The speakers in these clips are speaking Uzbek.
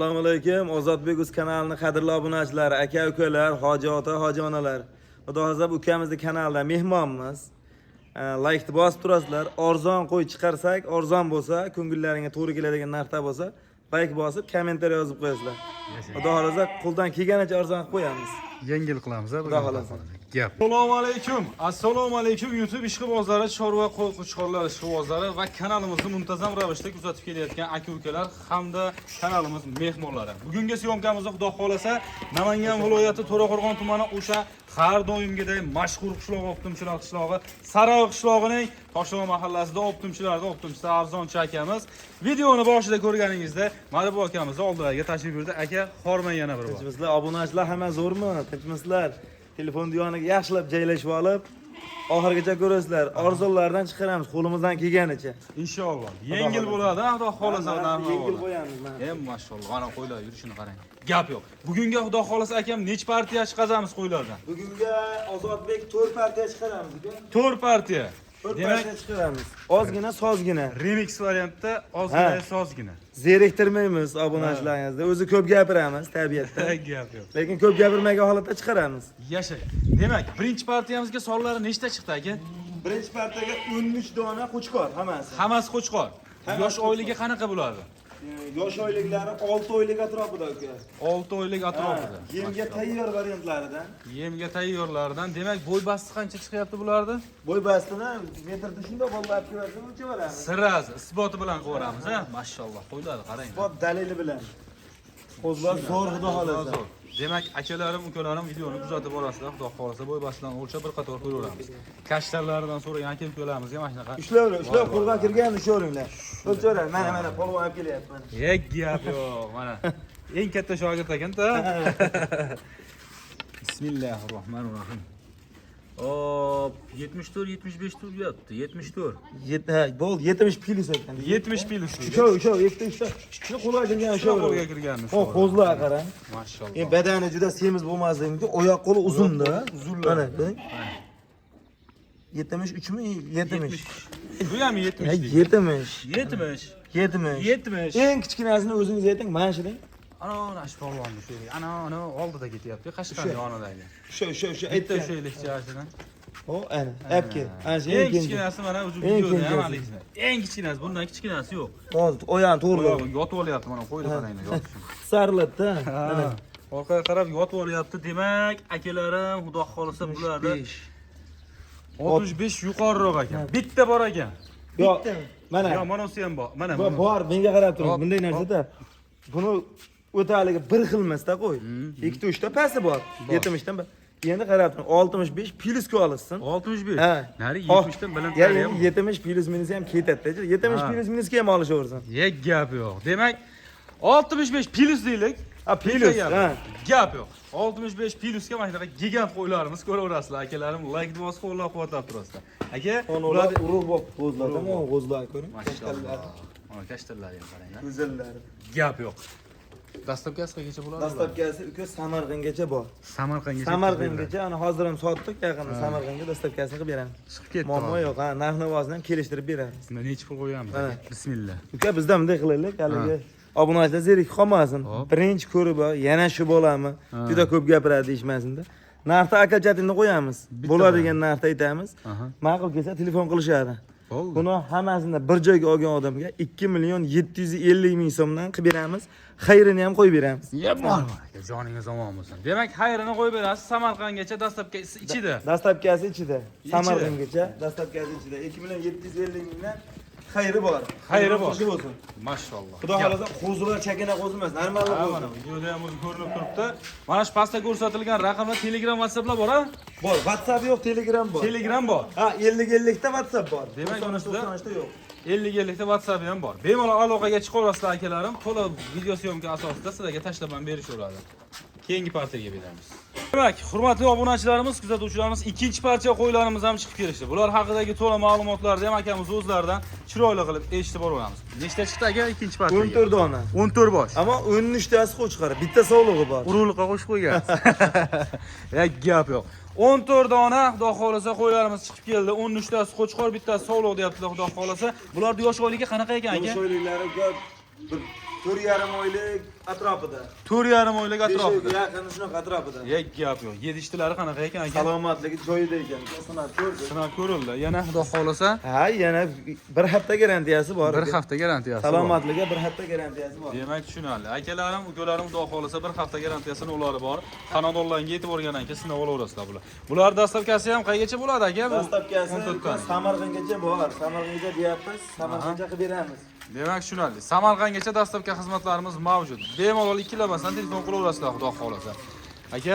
Assalomu alaykum. Ozodbek Uz kanalining qadrli obunachilari, aka-ukalar, hoji ota, hoji onalar. Xudo xolasa ukamizni kanalida mehmonmiz. Like bosib turasizlar. Arzon qo'y chiqarsak, arzon bo'lsa, ko'ngillaringga to'g'ri keladigan narxda bo'lsa, like bosib, kommentariy yozib qo'yasizlar. Xudo xolasa qo'ldan kelganicha arzon qilib qo'yamiz. Yengil qilamiz, Xudo xolasa. Gap. Assalomu alaykum YouTube ishqibozlari, chorva qo'y-qo'chqorlar ishqibozlari va kanalimizni muntazam ravishda kuzatib kelayotgan aka-ukalar hamda kanalimiz mehmonlari. Bugungi syomkamizda Xudo xolasa Namangan viloyati To'raqo'rg'on tumani o'sha har doimgidek mashhur qishloq optimchilar qishlog'i Sariq qishlog'ining Toshloq mahallasida optimchisi Arzonchi akamiz. Videoni boshida ko'rganingizda mana bu akamizni oldilariga tashrif buyurdi. Aka, hormang yana bir bor. Tinchmisizlar, obunachilar hamma zo'rmi? Tinchmisizlar? Telefon yoniga yaxshilab joylashib olib, oxirigacha ko'rasizlar. Arzonlardan chiqaramiz qo'limizdan kelganicha. Inshaalloh. Yengil bo'ladi, Xudo xolasa narxi. Yengil qo'yamiz mana. Mashallah, mana qo'ylar yurishini qarang. Gap yo'q. Bugungi Xudo xolasa akam nech partiya chiqazamiz qo'ylardan? Bugunga Ozodbek 4 partiya chiqaramiz aka. 4 partiya. Demak, chiqaramiz. Ozgina, sozgina. Remix variantda ozgina, sozgina. Zeriktirmaymiz obunachilaringizda. O'zi ko'p gapiramiz tabiatda. Gap yo'q. Lekin ko'p gapirmagan holatda chiqaramiz. Yashang. Demak, birinchi partiyamizga sonlari nechta chiqdi aka? Birinchi partiyaga 13 dona qo'chqor hammasi. Hammasi qo'chqor. Yosh oyligi qanaqa bo'ladi? Yosh oyliklari 6 oylik atrofida aka. 6 oylik atrofida. Yemga tayyor variantlaridan. Yemga tayyorlardan. Demak, bo'y basti qancha chiqyapti bularda? Bo'y bastini metrda shunday bolalar ko'rsa o'lchaveramiz. Sirraz, isboti bilan qo'yamiz, ha? Mashalloh, qo'yiladi, qarang. Isbot dalili bilan. Qo'zlar zo'r xudo xolasa. Demak, akalarim, ukalarim videoni kuzatib borasizlar. Xudo xolasa bo'y bastidan o'lchab bir qator qo'yaveramiz. Kashtarlaridan so'ragan aka-ukalarimizga mana shunaqa. Ushlab qo'lga kirgan ushlaringlar. O'lchaveradi. Mana polvon olib kelyapti mana. Gap yo'q, mana. Eng katta shogird ekan-da. Bismillahirrohmanirrohim. Hop, 74-75 tur yotdi. 74. Bo'ldi, 70 plus ekan. 70 plus. Shu, ikkita ishda. Shu qo'lga kirgan shu. Qo'lga kirganmi? Qo'zlar qarang. Mashalloh. Badani juda semiz bo'lmasligi, oyoq qo'li uzun-da. Mana, qarang. 73 mi? 70. Bu ham 70. 70. 70. 70. 70. Eng kichkinasini o'zingiz ayting, mana shu deng. Ana polvonni shu. Ana oldida ketyapti, Qashqadaryo yonidagi. Shu Bitta shu elektrikchidan. Ana, apki. Ana shu eng kichkinasi mana o'zi videoda ham haligisi. Eng kichkinasi, bundan kichkinasi yo'q. Hozir oyog'ini to'g'rilab yotib olyapti, mana qo'ydi qaranglar, yotishini. Sarilatda. Mana orqaga qarab yotib olyapti. Demak, akalarim, Xudo xolasa bularni 65 yuqoriroq ekan. Bitta bor ekan. Bitta. Mana. Yo, mana o'si ham bor. Mana bor, menga qarab turing. Bunday narsada buni o'taligi bir xil emasda qo'y. Ikkita uchta pasti bor. 70 dan. Endi qarab turing, 65 plusga olissin. 65. Ha. Nari 70 dan balandlari ham. 70 plus minus ham ketadi-da. 70 plus minusga ham olishaversin. Gap yo'q. Demak, 65 plus deylik. Plus. Gap yo'q. 65 plusga mana shunaqa gigant qo'ylarimiz ko'raverasizlar, akalarim. Like bosib qo'llab-quvvatlab turasizlar. Aka, ular urug' bo'lib qo'zladimi? Qo'zlar ko'ring. Mashalloh. Mana kashtarlar ham qaranglar. Go'zallar. Gap yo'q. Dastlabkasi qayergacha bo'ladi? Dastlabkasi uka Samarqandgacha bor. Samarqandgacha ana hozir ham sotdik, yaqinda Samarqandga dastlabkasini qilib beramiz. chiqib ketdi. Muammo yo'q, ha, narx-navosini ham kelishtirib beramiz. Necha pul qo'yamiz? Bismillah. Uka bizda bunday qilaylik, haligi obunachilar zerik qolmasin. Birinchi ko'rib, yana shu bo'lami? Juda ko'p gapiradi deyishmasin-da. Narxni aka-chatimni qo'yamiz. Bo'ladigan narxni aytamiz. Ma'qul kelsa telefon qilishadi. Buni hammasini bir joyga olgan odamga 2.750.000 so'mdan qilib beramiz. Xayrini ham qo'yib beramiz. Bor. Joningiz omon bo'lsin. Demak, xayrini qo'yib berasiz. Samarqandgacha dastlabkasi ichida. Dastlabkasi ichida. Samarqandgacha dastlabkasi ichida 2.750.000 dan xayri bor. Xayri bor. Bo'lsin. Mashalloh. Xudo xolasa qo'zilar chakana qo'zi emas, normal qo'zi. Mana videoda ham o'zi ko'rinib turibdi. Mana shu pastda ko'rsatilgan raqamlar Telegram, WhatsApplar bor, ha? Bor, WhatsApp yo'q, Telegram bor. Telegram bor. Ha, 50-50 ta WhatsApp bor. Demak, unisida 90 yo'q. 50-50 ta WhatsApp ham bor. Bemalol aloqaga chiqaverasizlar akalarim. To'liq video syomka asosida sizlarga tashlab ham berishaveradi. Keyingi partiyaga beramiz. Demak, hurmatli obunachilarimiz, kuzatuvchilarimiz, ikkinchi partiya qo'ylarimiz ham chiqib kelishdi. Bular haqidagi to'liq ma'lumotlarni ham akamiz o'zlaridan chiroyli qilib eshitib boraveramiz. Nechta chiqdi aka ikkinchi partiyaga? 14 dona. 14 bosh. Ammo 13 tasi qo'chqar, bitta sog'lig'i bor. Urug'liqqa qo'shib qo'ygansiz. Gap yo'q. 14 dona Xudo xolasa qo'ylarimiz chiqib keldi. 13 tasi qo'chqor, bittasi sog'liq deyaptilar Xudo xolasa. Bularning yosh oyligi qanaqa ekan aka? Yosh oyliklari ko'p. 4,5 oylik atrofida. 4,5 oylik atrofida. Yaqin shunaqa atrofida. Gap yo'q. Yedishtilari qanaqa ekan aka? Salomatligi joyida ekan. Sinab ko'rdi. Sinab ko'rildi. Yana xudo xolasa Ha, yana bir hafta garantiyasi bor. bir hafta garantiyasi bor. Salomatligiga bir hafta garantiyasi bor. Demak, tushunarli. Akalarim, ukalarim xudo xolasa bir hafta garantiyasini ularga bor. Xonadonlarga yetib borgandan keyin sinab olaverasizlar bular. Bular dastavkasi ham qaygacha bo'ladi aka? Dastavkasi 14 tani. Samarqandgacha bor. Samarqandga deyapmiz, Samarqandga qilib beramiz. Demak, tushunarli. Samarqandgacha dastavka xizmatlarimiz mavjud. Bemalol ikkilamasdan telefon qilaverasizlar xudo xolasa. Aka,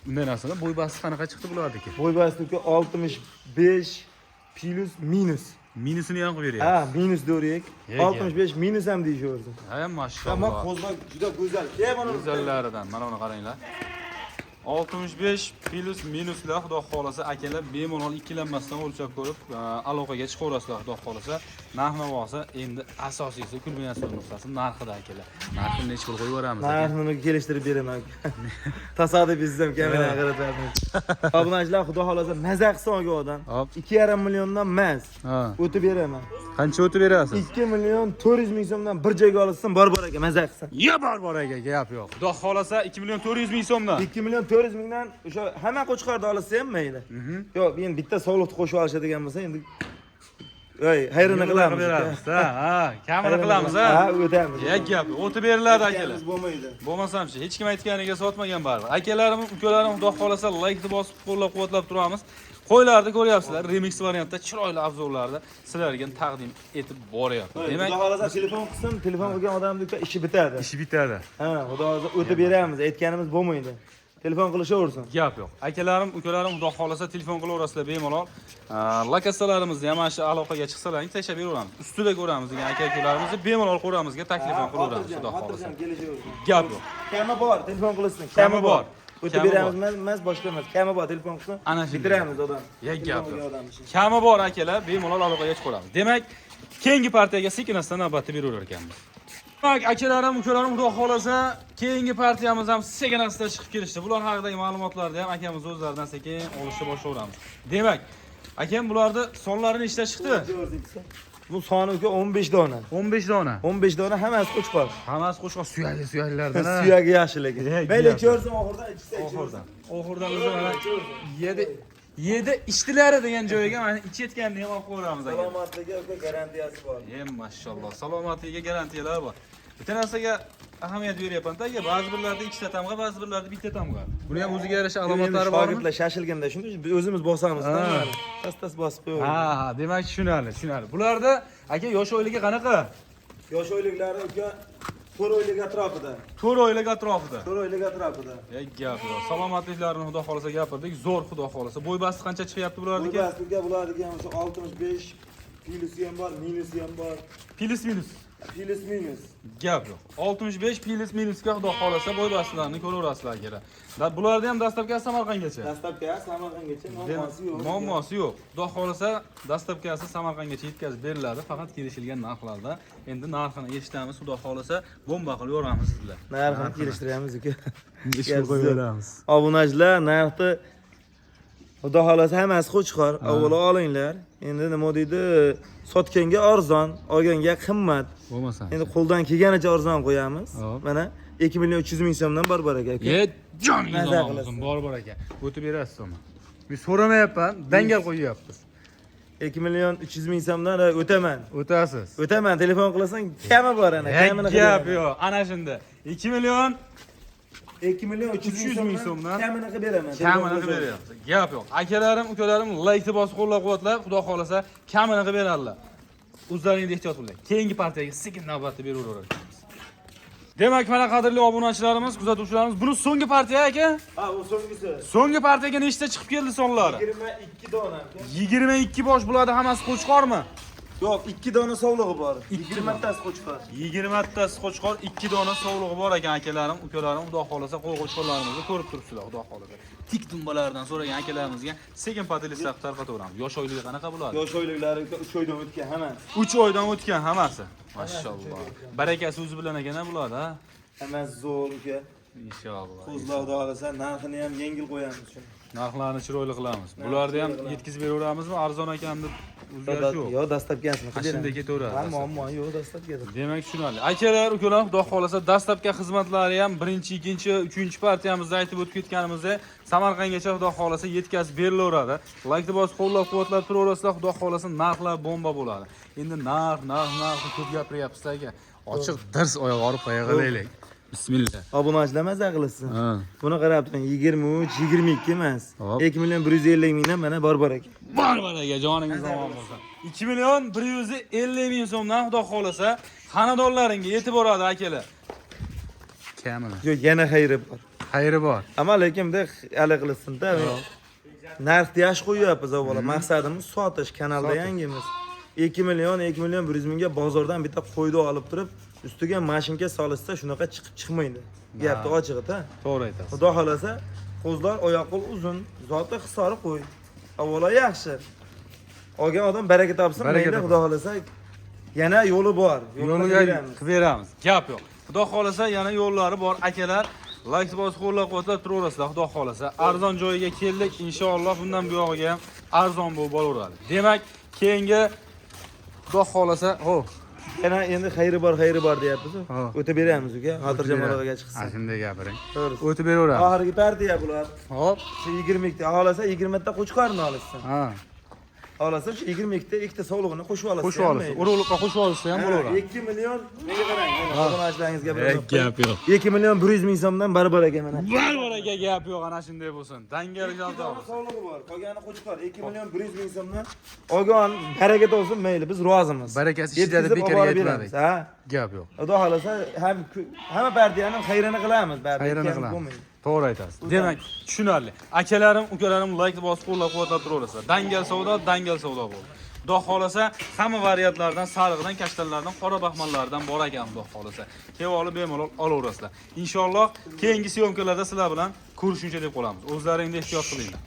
bunday narsada bo'y basti qanaqa chiqdi bularniki? Bo'y bastiki 65 plus minus. Minusini ham qilib Ha, beryapsiz. minus do'rik. Yega. 65 minus ham deyishaverdi. Ha, Ammo mashalloh. qo'zg'ak juda go'zal. Keyin mana Go'zallaridan mana buni qaranglar. 65 plus minuslar xudo xolasa akalar bemalol ikkilanmasdan o'lchab ko'rib aloqaga chiqaverasizlar xudo xolasa. Narx-navosi endi asosiysi kulminatsiya nuqtasi narxida akalar. Narxini necha pul qo'yib yuboramiz aka? narxini kelishtirib beraman. Tasodif bizdan kameraga qaratamiz. Obunachilar xudo xolasa mazza qilsa olgan Hop. 2,5 milliondan emas. Ha. O'tib beraman. Qancha o'tib berasiz? 2 million 400 ming so'mdan bir joyga olsin, bor aka, mazza qilsa. Ya bor aka, gap yo'q. Xudo xolasa 2 million 400 ming so'mdan. 2 million 400 mingdan o'sha hamma qo'chqorni olsa ham mayli. Yo'q, endi bitta sog'liqni qo'shib olishadigan bo'lsa, endi hayrini qilamiz. Ha, kamini qilamiz ha. Ha, o'tamiz. Ya gap, o'tib beriladi akalar. Akamiz bo'lmaydi. Bo'lmasam-chi, hech kim aytganiga sotmagan baribir. Akalarim, ukalarim xudo xolasa like-ni bosib qo'llab-quvvatlab turamiz. Qo'ylarni ko'ryapsizlar, remix variantda chiroyli obzorlarni sizlarga taqdim etib boryapti. Demak, xudo xolasa telefon qilsin, telefon qilgan odamning ishi bitadi. ishi bitadi. Ha, xudo xolasa o'tib beramiz, aytganimiz bo'lmaydi. Telefon qilishaversin. Gap yo'q. Akalarim, ukalarim xudo xolasa telefon qilaverasizlar bemalol. Lokatsiyalarimizni ham mana shu aloqaga chiqsalaring tashlab beraveramiz. Ustida ko'ramiz degan aka-ukalarimizni bemalol ko'ramizga taklifon qilaveramiz xudo xolasa. Gap yo'q. Kami bor, telefon qilsin. Kami bor. O'tib beramiz emas, boshqa emas. Kami bor, telefon qilsin. Ana shunday. Bitiramiz odam. Ya gap yo'q. Kami bor akalar, bemalol aloqaga chiqamiz. Demak, keyingi partiyaga sekin-asta navbatda beraverar ekanmiz. Demak, akalarim, ukalarim xudo xolasa keyingi partiyamiz ham sekin-asta chiqib kelishdi. Bular haqidagi ma'lumotlarni ham akamiz o'zlaridan sekin olishni boshlayveramiz. Demak, akam bularni sonlarini ishlab chiqdi. Bu soni 15 dona. 15 dona. 15 dona hammasi qo'chqor. Hammasi qo'shqa suyaklardan. Suyagi yaxshiligi. Mayli ko'rsin oxirdan ichsa Oxirdan o'zi mana yedi ishtilari degan joyiga mana ichayotganini ham olib qo'yamiz aka. Salomatligiga garantiyasi bor. Mashalloh, salomatligiga garantiyalar bor. Bitta narsaga ahamiyat beryapman-da, ba'zi birlarda ikkita tamg'a, ba'zi birlarda bitta tamg'a. Buni ham o'ziga yarasha alomatlari bormi? Shogirdlar shashilganda shunday biz o'zimiz bosamiz-da. Tas bosib qo'yamiz. Ha, demak tushunarli. Bularda aka yosh oyligi qanaqa? Yosh oyliklari uka 4 oylik atrofida. 4 oylik atrofida. 4 oylik atrofida. Gap yo'q. Salomatliklarini xudo xolasa gapirdik. Zo'r xudo xolasa. Bo'y basti qancha chiqyapti bularniki? Bo'y bastiga bularniki ham o'sha 65 plusi ham bor, minusi ham bor. Plus minus. Plus minus. Gap yo'q. 65 plus minusga xudo xolasa bo'y bastilarini ko'raverasizlar kerak. Bularda ham dastavkasi Samarqandgacha. Dastavkasi Samarqandgacha, muammosi yo'q. Muammosi yo'q. Xudo xolasa dastavkasi Samarqandgacha yetkazib beriladi, faqat kelishilgan narxlarda. Endi narxini eshitamiz, xudo xolasa bomba qilib yoramiz sizlar. Narxini kelishtiramiz uka. Ish qo'yib beramiz. Obunachilar, narxni xudo xolasa hammasi qo'chqor. Avvalo olinglar. Endi nima deydi? Sotganga arzon, olganga qimmat. Bo'lmasa. Endi qo'ldan kelganicha arzon qo'yamiz. Mana 2 million 300 ming so'mdan bor aka. Joningiz bor aka. O'tib berasiz uni. Men so'ramayapman, dangal qo'yyapmiz. 2 million 300 ming so'mdan o'taman. O'tasiz. O'taman, telefon qilasan, kami bor ana, kamini Gap yo'q, ana shunda. 2 million 2 million 300 ming so'mdan kamini qilib beraman. Kamini qilib beryapti. Gap yo'q. Akalarim, ukalarim like-ni bosib qo'llab-quvvatlab, xudo xolasa kamini qilib beradilar. O'zlaringiz ehtiyot qiling. Keyingi partiyaga sekin navbatda beraveramiz. Demak, mana qadrli obunachilarimiz, kuzatuvchilarimiz, buni so'nggi partiya aka? Ha, bu so'nggisi. So'nggi partiyaga nechta chiqib keldi sonlari? 22 dona. 22 bosh bo'ladi, hammasi qo'chqormi? Yo'q, 2 dona sovlig'i bor. 20 tasi qo'chqor. 20 tasi qo'chqor, 2 dona sovlig'i bor ekan akalarim, ukalarim, xudo xolasa qo'chqorlarimizni ko'rib turibsizlar, xudo xolasa. Tik dumbalardan so'ragan akalarimizga sekin podlistlar tarqataveramiz. Yosh oyligi qanaqa bo'ladi? Yosh oyliklari 3 oydan o'tgan hammasi. 3 oydan o'tgan hammasi. Mashalloh. Barakasi o'zi bilan ekan bo'ladi, ha? Hammasi zo'r uka. inshaalloh. Qo'zlar xudo xolasa narxini ham yengil qo'yamiz shuni. Narxlarni chiroyli qilamiz. Bularni ham yetkazib beraveramizmi? Arzon ekan deb o'zgarish yo'q. Yo, dastlabkasini qilib Shunday ketaveradi. Ha, muammo yo'q, dastlabkasi. Demak, tushunarli. Akalar, ukalar, xudo xolasa dastlabki xizmatlari ham 1-chi, 2-chi, 3-chi partiyamizda aytib o'tib ketganimizdek, Samarqandgacha xudo xolasa yetkazib berilaveradi. Like bosib qo'llab-quvvatlab turaverasizlar, xudo xolasa narxlar bomba bo'ladi. Endi narx ko'p gapiryapsiz aka. Ochiq dars oyoq olib qo'yaveraylik. Bismillah. Obunachilar maza qilsin. Buni qarab turing, 23, 22 emas. 2 million 150 mingdan mana bor ekan. Bor aka, joningiz omon bo'lsin. 2 million 150 ming so'mdan xudo xolasa xonadonlaringga yetib boradi akalar. Kamini. Yo'q, yana xayri bor. Xayri bor. Ammo lekin bunday hali qilsin-da. Narxni yaxshi qo'yyapmiz avvalo. Maqsadimiz sotish, kanalda yangimiz. 2 million 100 mingga bozordan bitta qo'yni olib turib, ustiga mashinka solishsa shunaqa chiqib chiqmaydi. Gapni ochig'i-da. To'g'ri aytasiz. Xudo xolasa, qo'zlar oyoq qo'l uzun, zoti hisori qo'y. Avvalo yaxshi. Olgan odam baraka topsin, mayli xudo xolasa yana yo'li bor. Yo'liga qilib beramiz. Gap yo'q. Xudo xolasa yana yo'llari bor akalar. Like bosib qo'llab-quvvatlab turaverasizlar, xudo xolasa. Arzon joyiga keldik, inshaalloh bundan buyog'iga ham arzon bo'lib bo'laveradi. Demak, keyingi xudo xolasa, yana endi xayri bor deyapmiz. O'tib beramiz uka, xotirjamlarga chiqsin. Shunday gapiring. To'g'ri. O'tib beraveramiz. Oxirgi partiya bular. Hop, 20 ta, xolasa 20 ta qo'chqorni olishsin. ha. Xolasa shu 20 ta ikkita sog'lig'ini qo'shib olasiz. Qo'shib olasiz. Urug'liqqa qo'shib olishsa ham bo'laveradi. 2 million, nega qarang, mana obunachilaringizga Gap yo'q. 2 million 100 ming so'mdan bor ekan mana. Bor aka, gap yo'q, ana shunday bo'lsin. Dangal jaldob. Sog'lig'i bor. Qolgani qo'chqor 2 million 100 ming so'mdan olgan, baraka topsin, mayli, biz rozimiz. Barakasi ishida bekarga aytmadik. Ha? Gap yo'q. Xudo xolasa hamma partiyaning xayrini qilamiz, Xayrini qilamiz. To'g'ri aytasiz. Demak, tushunarli. Akalarim, ukalarim like bosib qo'llab-quvvatlab turaverasizlar. Dangal savdo bo'ldi. Xudo xolasa hamma variantlardan, sariqdan, kashtanlardan, qora baxmallardan bor ekan xudo xolasa. Kelib olib bemalol olaverasizlar. Inshaalloh keyingi syomkalarda sizlar bilan ko'rishguncha deb qolamiz. O'zlaringizga ehtiyot qilinglar.